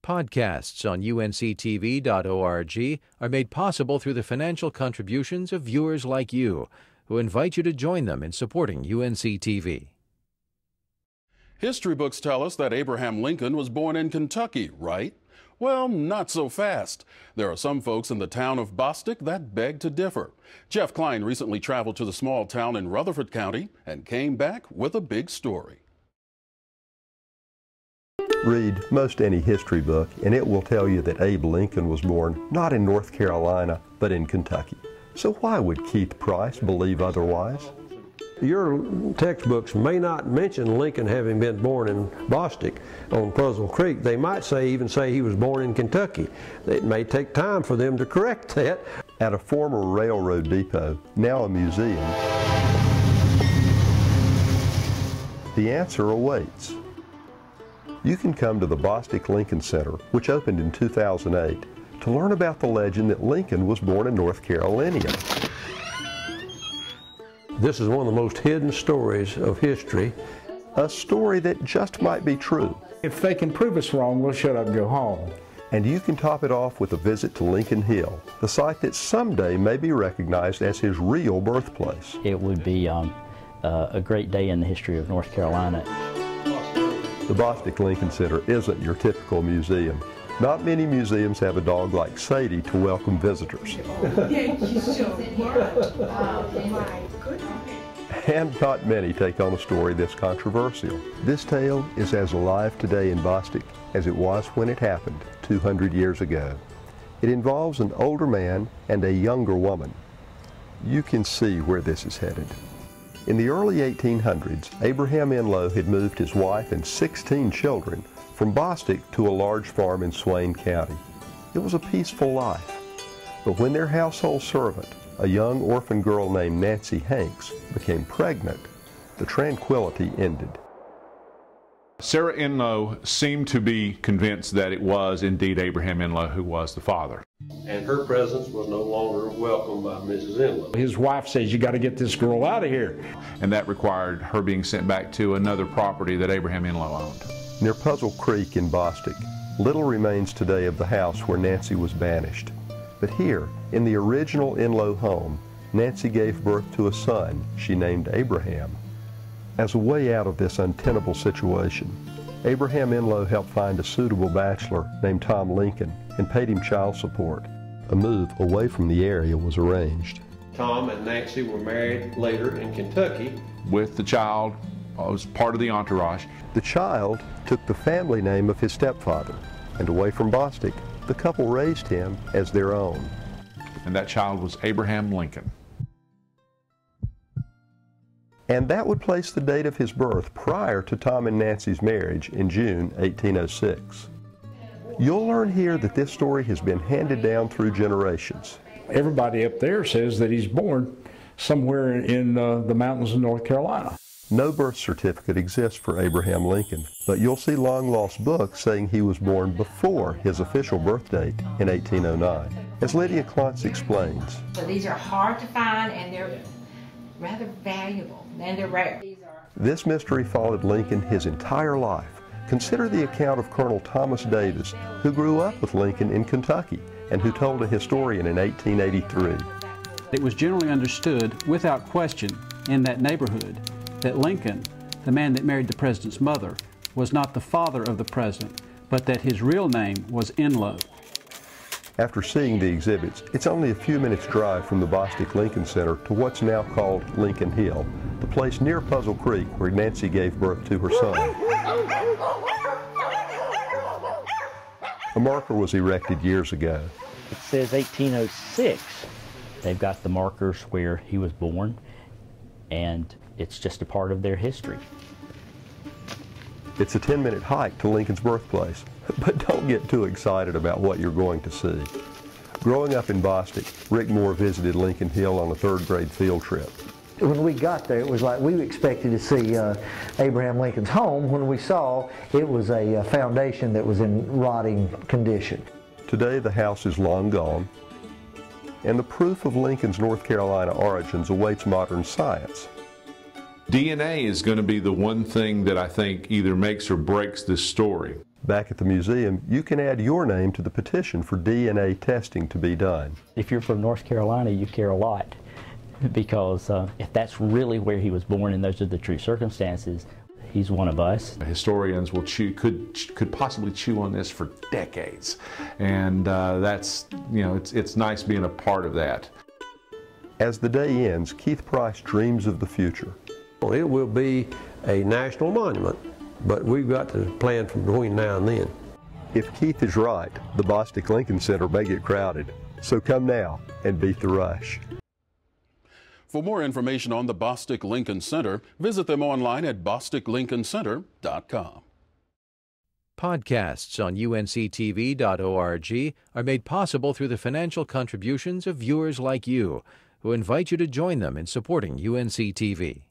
Podcasts on UNC-TV.org are made possible through the financial contributions of viewers like you, who invite you to join them in supporting UNC-TV. History books tell us that Abraham Lincoln was born in Kentucky, right? Well, not so fast. There are some folks in the town of Bostic that beg to differ. Jeff Klein recently traveled to the small town in Rutherford County and came back with a big story. Read most any history book and it will tell you that Abe Lincoln was born not in North Carolina, but in Kentucky. So why would Keith Price believe otherwise? Your textbooks may not mention Lincoln having been born in Bostic on Puzzle Creek. They might even say he was born in Kentucky. It may take time for them to correct that. At a former railroad depot, now a museum, the answer awaits. You can come to the Bostic Lincoln Center, which opened in 2008, to learn about the legend that Lincoln was born a North Carolinian. This is one of the most hidden stories of history. A story that just might be true. If they can prove us wrong, we'll shut up and go home. And you can top it off with a visit to Lincoln Hill, the site that someday may be recognized as his real birthplace. It would be a great day in the history of North Carolina. The Bostic Lincoln Center isn't your typical museum. Not many museums have a dog like Sadie to welcome visitors. Thank you so much. My goodness. And not many take on a story this controversial. This tale is as alive today in Bostic as it was when it happened 200 years ago. It involves an older man and a younger woman. You can see where this is headed. In the early 1800s, Abraham Enlow had moved his wife and 16 children from Bostic to a large farm in Swain County. It was a peaceful life. But when their household servant, a young orphan girl named Nancy Hanks, became pregnant, the tranquility ended. Sarah Enlow seemed to be convinced that it was indeed Abraham Enlow who was the father. And her presence was no longer welcomed by Mrs. Enlow. His wife says, you got to get this girl out of here. And that required her being sent back to another property that Abraham Enlow owned. Near Puzzle Creek in Bostic, little remains today of the house where Nancy was banished. But here, in the original Enlow home, Nancy gave birth to a son she named Abraham. As a way out of this untenable situation, Abraham Enlow helped find a suitable bachelor named Tom Lincoln and paid him child support. A move away from the area was arranged. Tom and Nancy were married later in Kentucky. With the child as part of the entourage. The child took the family name of his stepfather, and away from Bostic, the couple raised him as their own. And that child was Abraham Lincoln. And that would place the date of his birth prior to Tom and Nancy's marriage in June 1806. You'll learn here that this story has been handed down through generations. Everybody up there says that he's born somewhere in the mountains of North Carolina. No birth certificate exists for Abraham Lincoln, but you'll see long-lost books saying he was born before his official birth date in 1809. As Lydia Klontz explains. So these are hard to find and they're rather valuable and they're rare. This mystery followed Lincoln his entire life. Consider the account of Colonel Thomas Davis, who grew up with Lincoln in Kentucky and who told a historian in 1883. It was generally understood, without question, in that neighborhood, that Lincoln, the man that married the president's mother, was not the father of the president, but that his real name was Enlow. After seeing the exhibits, it's only a few minutes' drive from the Bostic Lincoln Center to what's now called Lincoln Hill, the place near Puzzle Creek where Nancy gave birth to her son. A marker was erected years ago. It says 1806. They've got the markers where he was born, and it's just a part of their history. It's a 10-minute hike to Lincoln's birthplace, but don't get too excited about what you're going to see. Growing up in Bostic, Rick Moore visited Lincoln Hill on a third-grade field trip. When we got there, it was like we expected to see Abraham Lincoln's home. When we saw, it was a foundation that was in rotting condition. Today, the house is long gone, and the proof of Lincoln's North Carolina origins awaits modern science. DNA is going to be the one thing that I think either makes or breaks this story. Back at the museum, you can add your name to the petition for DNA testing to be done. If you're from North Carolina, you care a lot, because if that's really where he was born and those are the true circumstances, he's one of us. Historians will could possibly chew on this for decades, and that's, you know, it's nice being a part of that. As the day ends, Keith Price dreams of the future. Well, it will be a national monument, but we've got to plan from between now and then. If Keith is right, the Bostic Lincoln Center may get crowded. So come now and beat the rush. For more information on the Bostic Lincoln Center, visit them online at bosticlincolncenter.com. Podcasts on UNC-TV.org are made possible through the financial contributions of viewers like you, who invite you to join them in supporting UNC-TV.